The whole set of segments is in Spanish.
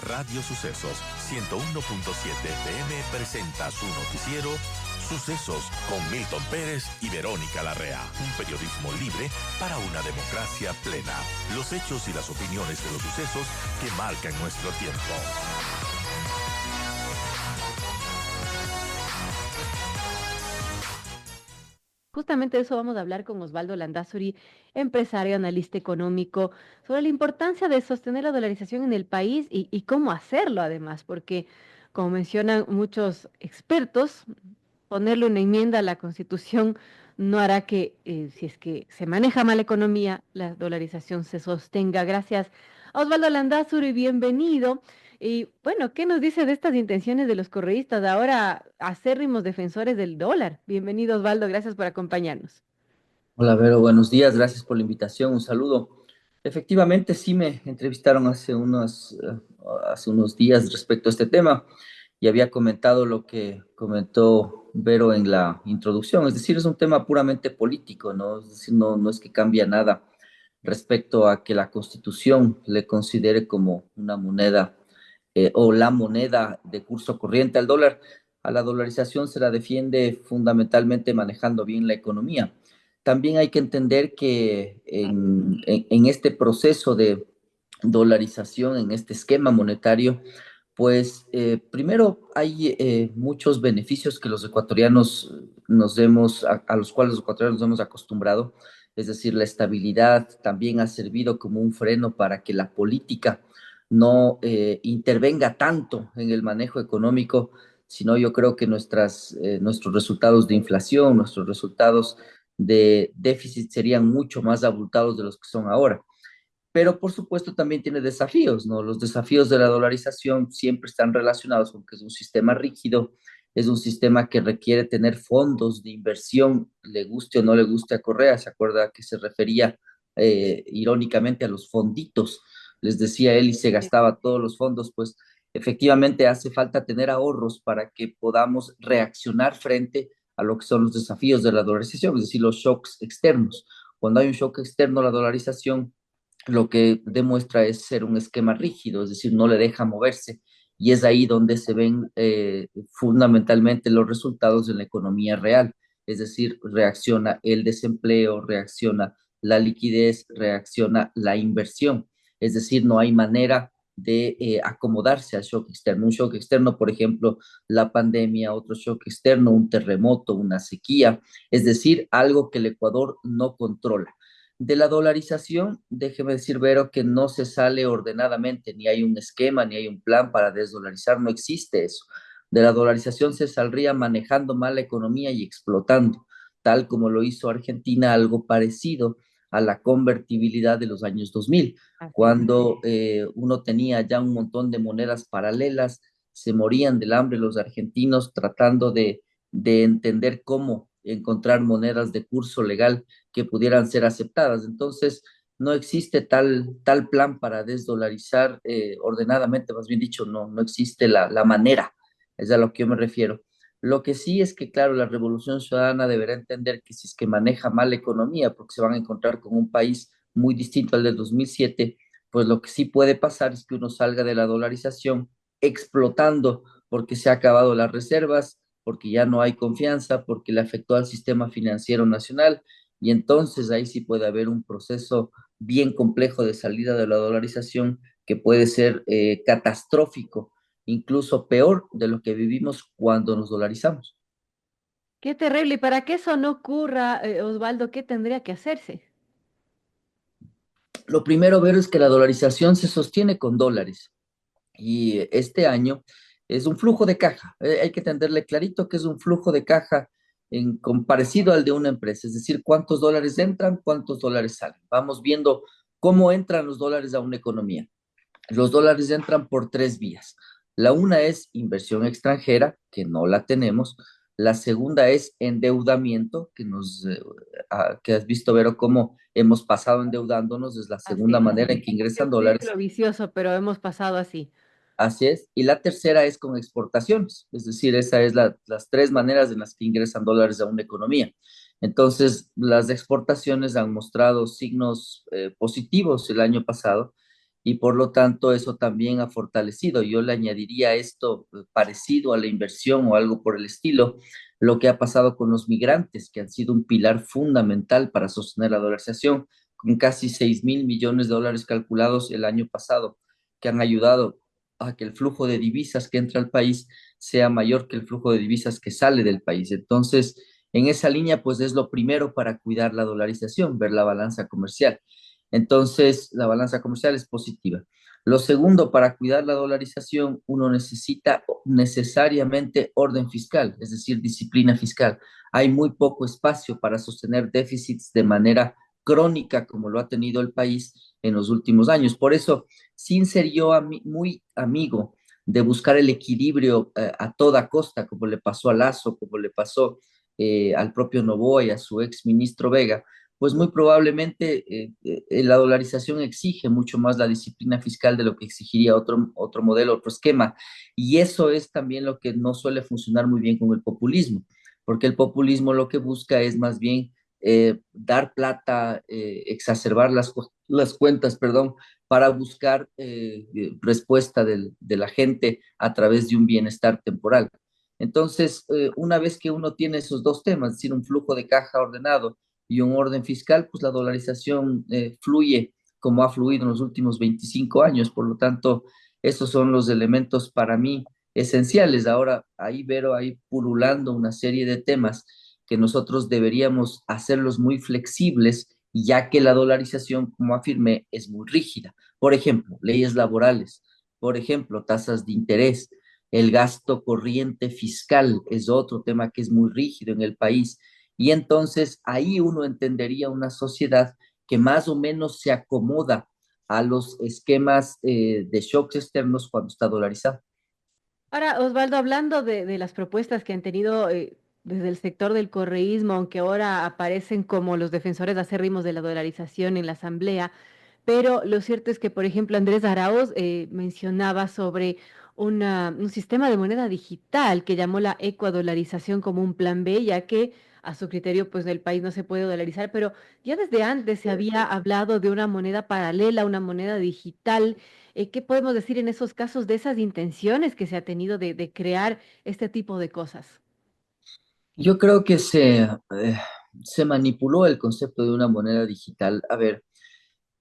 Radio Sucesos 101.7 FM presenta su noticiero Sucesos con Milton Pérez y Verónica Larrea. Un periodismo libre para una democracia plena. Los hechos y las opiniones de los sucesos que marcan nuestro tiempo. Justamente de eso vamos a hablar con Osvaldo Landázuri, empresario, analista económico, sobre la importancia de sostener la dolarización en el país y cómo hacerlo además, porque como mencionan muchos expertos, ponerle una enmienda a la Constitución no hará que, si es que se maneja mal la economía, la dolarización se sostenga. Gracias, Osvaldo Landázuri, bienvenido. Y bueno, ¿qué nos dice de estas intenciones de los correístas ahora acérrimos defensores del dólar? Bienvenido, Osvaldo, gracias por acompañarnos. Hola, Vero, buenos días, gracias por la invitación, un saludo. Efectivamente, sí me entrevistaron hace unos días respecto a este tema y había comentado lo que comentó Vero en la introducción, es decir, es un tema puramente político, ¿no? Es decir, no es que cambia nada respecto a que la Constitución le considere como una moneda o la moneda de curso corriente al dólar. A la dolarización se la defiende fundamentalmente manejando bien la economía. También hay que entender que en este proceso de dolarización, en este esquema monetario, pues primero hay muchos beneficios que los ecuatorianos a los cuales los ecuatorianos nos hemos acostumbrado, es decir, la estabilidad también ha servido como un freno para que la política no intervenga tanto en el manejo económico, sino yo creo que nuestros resultados de inflación, nuestros resultados de déficit serían mucho más abultados de los que son ahora. Pero por supuesto también tiene desafíos, ¿no? Los desafíos de la dolarización siempre están relacionados con que es un sistema rígido, es un sistema que requiere tener fondos de inversión, le guste o no le guste a Correa, se acuerda que se refería irónicamente a los fonditos, les decía él y se gastaba todos los fondos, pues efectivamente hace falta tener ahorros para que podamos reaccionar frente a lo que son los desafíos de la dolarización, es decir, los shocks externos. Cuando hay un shock externo, la dolarización lo que demuestra es ser un esquema rígido, es decir, no le deja moverse. Y es ahí donde se ven fundamentalmente los resultados de la economía real. Es decir, reacciona el desempleo, reacciona la liquidez, reacciona la inversión. Es decir, no hay manera de acomodarse al shock externo. Un shock externo, por ejemplo, la pandemia, otro shock externo, un terremoto, una sequía, es decir, algo que el Ecuador no controla. De la dolarización, déjeme decir, Vero, que no se sale ordenadamente, ni hay un esquema, ni hay un plan para desdolarizar, no existe eso. De la dolarización se saldría manejando mal la economía y explotando, tal como lo hizo Argentina, algo parecido a la convertibilidad de los años 2000, Así es. cuando uno tenía ya un montón de monedas paralelas, se morían del hambre los argentinos tratando de entender cómo encontrar monedas de curso legal que pudieran ser aceptadas. Entonces, no existe tal plan para desdolarizar ordenadamente, más bien dicho, no existe la manera, es a lo que yo me refiero. Lo que sí es que, claro, la Revolución Ciudadana deberá entender que si es que maneja mal la economía, porque se van a encontrar con un país muy distinto al del 2007, pues lo que sí puede pasar es que uno salga de la dolarización explotando porque se han acabado las reservas, porque ya no hay confianza, porque le afectó al sistema financiero nacional y entonces ahí sí puede haber un proceso bien complejo de salida de la dolarización que puede ser catastrófico, incluso peor de lo que vivimos cuando nos dolarizamos. Qué terrible. Y para que eso no ocurra, Osvaldo, ¿qué tendría que hacerse? Lo primero, ver es que la dolarización se sostiene con dólares y este año es un flujo de caja. Hay que entenderle clarito que es un flujo de caja parecido al de una empresa, es decir, cuántos dólares entran, cuántos dólares salen. Vamos viendo cómo entran los dólares a una economía. Los dólares entran por tres vías. La una es inversión extranjera, que no la tenemos. La segunda es endeudamiento, que has visto, Vero, cómo hemos pasado endeudándonos. Es la segunda Así. manera en que Qué ingresan dólares. círculo vicioso, pero hemos pasado así. Así es. Y la tercera es con exportaciones. Es decir, esa es las tres maneras en las que ingresan dólares a una economía. Entonces, las exportaciones han mostrado signos positivos el año pasado y por lo tanto eso también ha fortalecido. Yo le añadiría esto parecido a la inversión o algo por el estilo, lo que ha pasado con los migrantes, que han sido un pilar fundamental para sostener la dolarización, con casi 6.000 millones de dólares calculados el año pasado, que han ayudado a que el flujo de divisas que entra al país sea mayor que el flujo de divisas que sale del país. Entonces, en esa línea, pues es lo primero para cuidar la dolarización, ver la balanza comercial. Entonces, la balanza comercial es positiva. Lo segundo, para cuidar la dolarización, uno necesita necesariamente orden fiscal, es decir, disciplina fiscal. Hay muy poco espacio para sostener déficits de manera crónica como lo ha tenido el país en los últimos años. Por eso, sin ser yo muy amigo de buscar el equilibrio a toda costa, como le pasó a Lazo, como le pasó al propio Noboa y a su ex ministro Vega, pues muy probablemente la dolarización exige mucho más la disciplina fiscal de lo que exigiría otro modelo, otro esquema. Y eso es también lo que no suele funcionar muy bien con el populismo, porque el populismo lo que busca es más bien dar plata, exacerbar las cuentas, perdón, para buscar respuesta de la gente a través de un bienestar temporal. Entonces, una vez que uno tiene esos dos temas, es decir, un flujo de caja ordenado y un orden fiscal, pues la dolarización fluye como ha fluido en los últimos 25 años. Por lo tanto, esos son los elementos para mí esenciales. Ahora, ahí veo ahí pululando una serie de temas que nosotros deberíamos hacerlos muy flexibles, ya que la dolarización, como afirmé, es muy rígida. Por ejemplo, leyes laborales, por ejemplo, tasas de interés, el gasto corriente fiscal es otro tema que es muy rígido en el país. Y entonces ahí uno entendería una sociedad que más o menos se acomoda a los esquemas de shocks externos cuando está dolarizado. Ahora, Osvaldo, hablando de las propuestas que han tenido desde el sector del correísmo, aunque ahora aparecen como los defensores acérrimos de la dolarización en la Asamblea, pero lo cierto es que, por ejemplo, Andrés Arauz mencionaba sobre un sistema de moneda digital que llamó la ecuadolarización como un plan B, ya que a su criterio, pues el país no se puede dolarizar, pero ya desde antes se había hablado de una moneda paralela, una moneda digital. ¿Qué podemos decir en esos casos de esas intenciones que se ha tenido de crear este tipo de cosas? Yo creo que se manipuló el concepto de una moneda digital. A ver,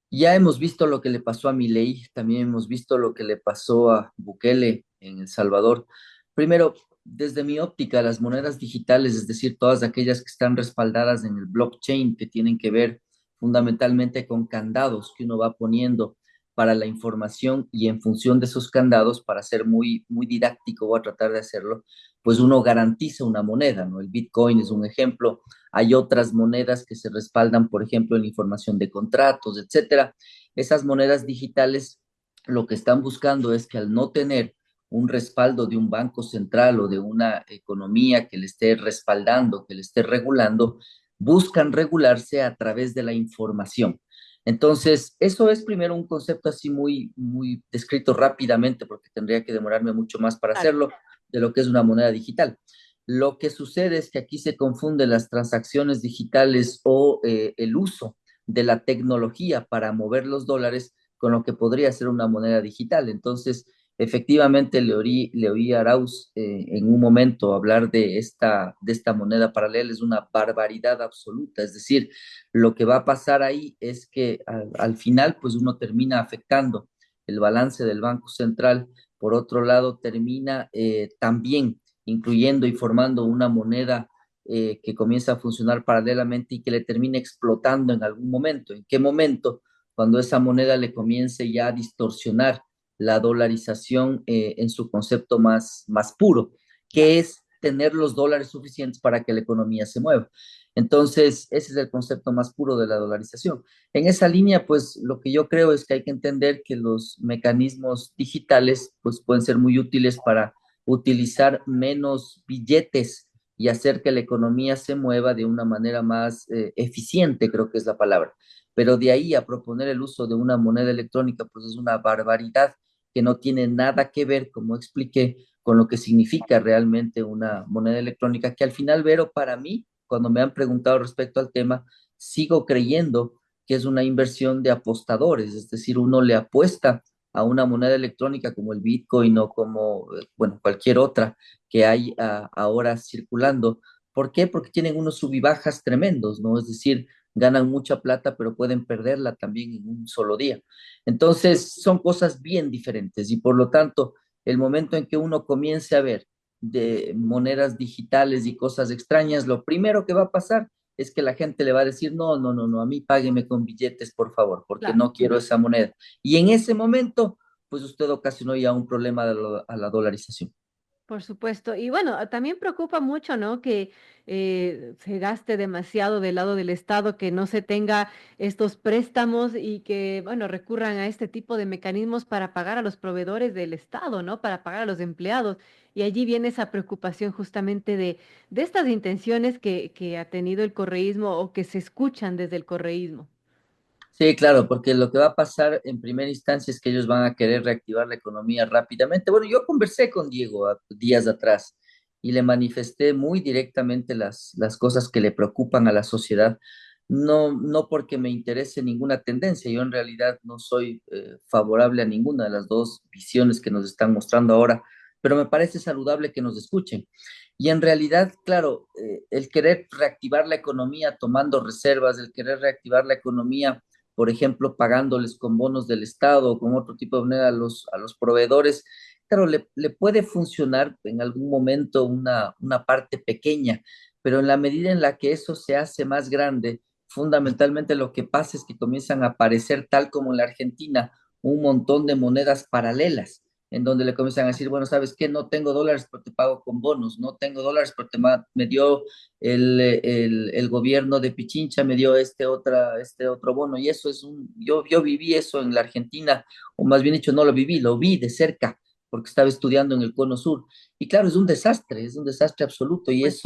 ya hemos visto lo que le pasó a Milei, también hemos visto lo que le pasó a Bukele en El Salvador. Primero, desde mi óptica, las monedas digitales, es decir, todas aquellas que están respaldadas en el blockchain, que tienen que ver fundamentalmente con candados que uno va poniendo para la información y en función de esos candados, para ser muy didáctico, voy a tratar de hacerlo, pues uno garantiza una moneda, ¿no? El Bitcoin es un ejemplo. Hay otras monedas que se respaldan, por ejemplo, en la información de contratos, etcétera. Esas monedas digitales lo que están buscando es que al no tener un respaldo de un banco central o de una economía que le esté respaldando, que le esté regulando, buscan regularse a través de la información. Entonces, eso es primero un concepto así muy descrito rápidamente, porque tendría que demorarme mucho más para Claro. hacerlo, de lo que es una moneda digital. Lo que sucede es que aquí se confunden las transacciones digitales o el uso de la tecnología para mover los dólares con lo que podría ser una moneda digital. Entonces, efectivamente, le oí a Arauz en un momento hablar de esta moneda paralela, es una barbaridad absoluta. Es decir, lo que va a pasar ahí es que al final, pues uno termina afectando el balance del Banco Central. Por otro lado, termina también incluyendo y formando una moneda que comienza a funcionar paralelamente y que le termine explotando en algún momento. ¿En qué momento? Cuando esa moneda le comience ya a distorsionar la dolarización en su concepto más puro, Ya. que es tener los dólares suficientes para que la economía se mueva. Entonces, ese es el concepto más puro de la dolarización. En esa línea, pues lo que yo creo es que hay que entender que los mecanismos digitales pues pueden ser muy útiles para utilizar menos billetes y hacer que la economía se mueva de una manera más eficiente, creo que es la palabra. Pero de ahí a proponer el uso de una moneda electrónica, pues es una barbaridad que no tiene nada que ver, como expliqué, con lo que significa realmente una moneda electrónica, que al final, Vero, para mí, cuando me han preguntado respecto al tema, sigo creyendo que es una inversión de apostadores, es decir, uno le apuesta a una moneda electrónica como el Bitcoin o como, bueno, cualquier otra que hay ahora circulando. ¿Por qué? Porque tienen unos sub y bajas tremendos, ¿no? Es decir, ganan mucha plata, pero pueden perderla también en un solo día. Entonces, son cosas bien diferentes y por lo tanto, el momento en que uno comience a ver de monedas digitales y cosas extrañas, lo primero que va a pasar es que la gente le va a decir, no, no, no, no, a mí págueme con billetes, por favor, porque Claro. no quiero esa moneda. Y en ese momento, pues usted ocasionó ya un problema a la dolarización. Por supuesto. Y bueno, también preocupa mucho, ¿no? Que se gaste demasiado del lado del Estado, que no se tenga estos préstamos y que, bueno, recurran a este tipo de mecanismos para pagar a los proveedores del Estado, ¿no? Para pagar a los empleados. Y allí viene esa preocupación justamente de estas intenciones que ha tenido el correísmo o que se escuchan desde el correísmo. Sí, claro, porque lo que va a pasar en primera instancia es que ellos van a querer reactivar la economía rápidamente. Bueno, yo conversé con Diego días atrás y le manifesté muy directamente las cosas que le preocupan a la sociedad. No, no porque me interese ninguna tendencia, yo en realidad no soy favorable a ninguna de las dos visiones que nos están mostrando ahora, pero me parece saludable que nos escuchen. Y en realidad, claro, el querer reactivar la economía tomando reservas, el querer reactivar la economía por ejemplo, pagándoles con bonos del Estado o con otro tipo de moneda a los proveedores, claro, le puede funcionar en algún momento una parte pequeña, pero en la medida en la que eso se hace más grande, fundamentalmente lo que pasa es que comienzan a aparecer, tal como en la Argentina, un montón de monedas paralelas en donde le comienzan a decir, bueno, ¿sabes qué? No tengo dólares, pero te pago con bonos, no tengo dólares, pero me dio el gobierno de Pichincha, me dio este otro bono, y eso es yo viví eso en la Argentina, o más bien dicho, no lo viví, lo vi de cerca, porque estaba estudiando en el Cono Sur, y claro, es un desastre absoluto, y Pues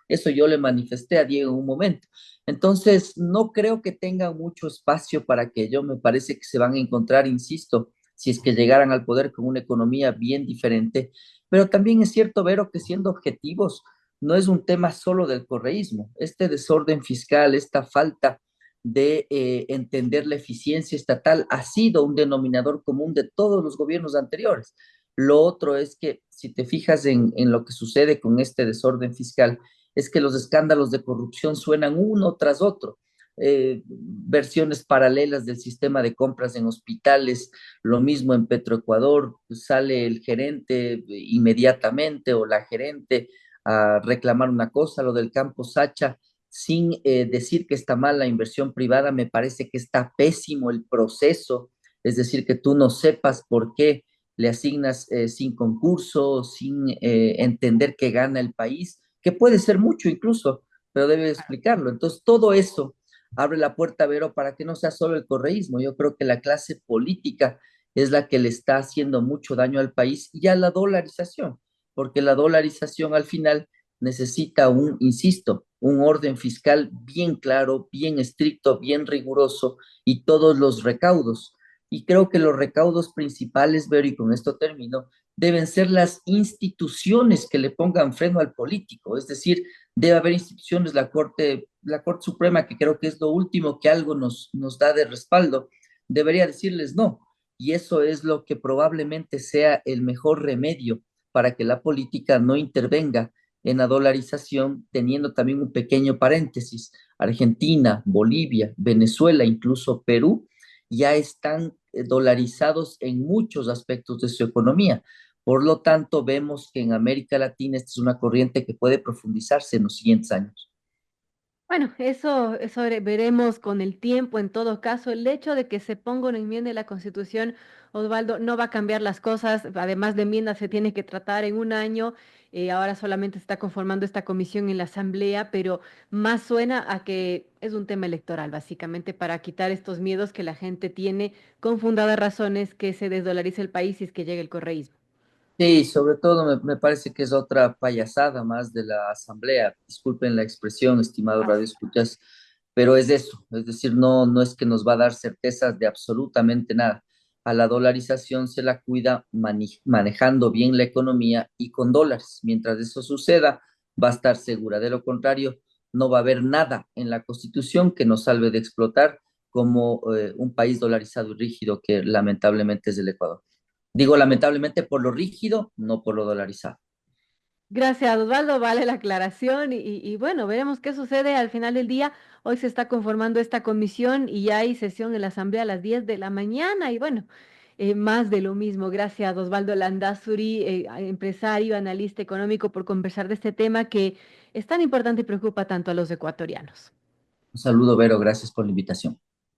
eso yo le manifesté a Diego en un momento. Entonces, no creo que tenga mucho espacio para que yo, me parece que se van a encontrar, insisto, si es que llegaran al poder con una economía bien diferente. Pero también es cierto, Vero, que siendo objetivos, no es un tema solo del correísmo. Este desorden fiscal, esta falta de entender la eficiencia estatal ha sido un denominador común de todos los gobiernos anteriores. Lo otro es que, si te fijas en lo que sucede con este desorden fiscal, es que los escándalos de corrupción suenan uno tras otro. Versiones paralelas del sistema de compras en hospitales, lo mismo en Petroecuador, pues sale el gerente inmediatamente o la gerente a reclamar una cosa, lo del campo Sacha, sin decir que está mal la inversión privada, me parece que está pésimo el proceso, es decir, que tú no sepas por qué le asignas sin concurso, sin entender que gana el país, que puede ser mucho incluso, pero debe explicarlo. Entonces, todo eso abre la puerta, Vero, para que no sea solo el correísmo. Yo creo que la clase política es la que le está haciendo mucho daño al país y a la dolarización, porque la dolarización al final necesita insisto, un orden fiscal bien claro, bien estricto, bien riguroso y todos los recaudos. Y creo que los recaudos principales, Vero, y con esto termino, deben ser las instituciones que le pongan freno al político, es decir, debe haber instituciones, la Corte Suprema, que creo que es lo último que algo nos da de respaldo, debería decirles no. Y eso es lo que probablemente sea el mejor remedio para que la política no intervenga en la dolarización, teniendo también un pequeño paréntesis. Argentina, Bolivia, Venezuela, incluso Perú, ya están dolarizados en muchos aspectos de su economía. Por lo tanto, vemos que en América Latina esta es una corriente que puede profundizarse en los siguientes años. bueno, eso veremos con el tiempo. En todo caso, el hecho de que se ponga una enmienda en la Constitución, Osvaldo, no va a cambiar las cosas. Además de enmienda, se tiene que tratar en un año. Ahora solamente se está conformando esta comisión en la Asamblea, pero más suena a que es un tema electoral, básicamente, para quitar estos miedos que la gente tiene con fundadas razones que se desdolarice el país y es que llegue el correísmo. Sí, sobre todo me parece que es otra payasada más de la Asamblea. Disculpen la expresión, estimado Radio Escuchas, pero es eso. Es decir, no, no es que nos va a dar certezas de absolutamente nada. A la dolarización se la cuida manejando bien la economía y con dólares. Mientras eso suceda, va a estar segura. De lo contrario, no va a haber nada en la Constitución que nos salve de explotar como un país dolarizado y rígido que lamentablemente es el Ecuador. Digo lamentablemente por lo rígido, no por lo dolarizado. Gracias, Osvaldo. Vale la aclaración y bueno, veremos qué sucede al final del día. Hoy se está conformando esta comisión y ya hay sesión en la Asamblea a las 10 de la mañana y bueno, más de lo mismo. Gracias, Osvaldo Landazuri, empresario, analista económico, por conversar de este tema que es tan importante y preocupa tanto a los ecuatorianos. Un saludo, Vero, gracias por la invitación.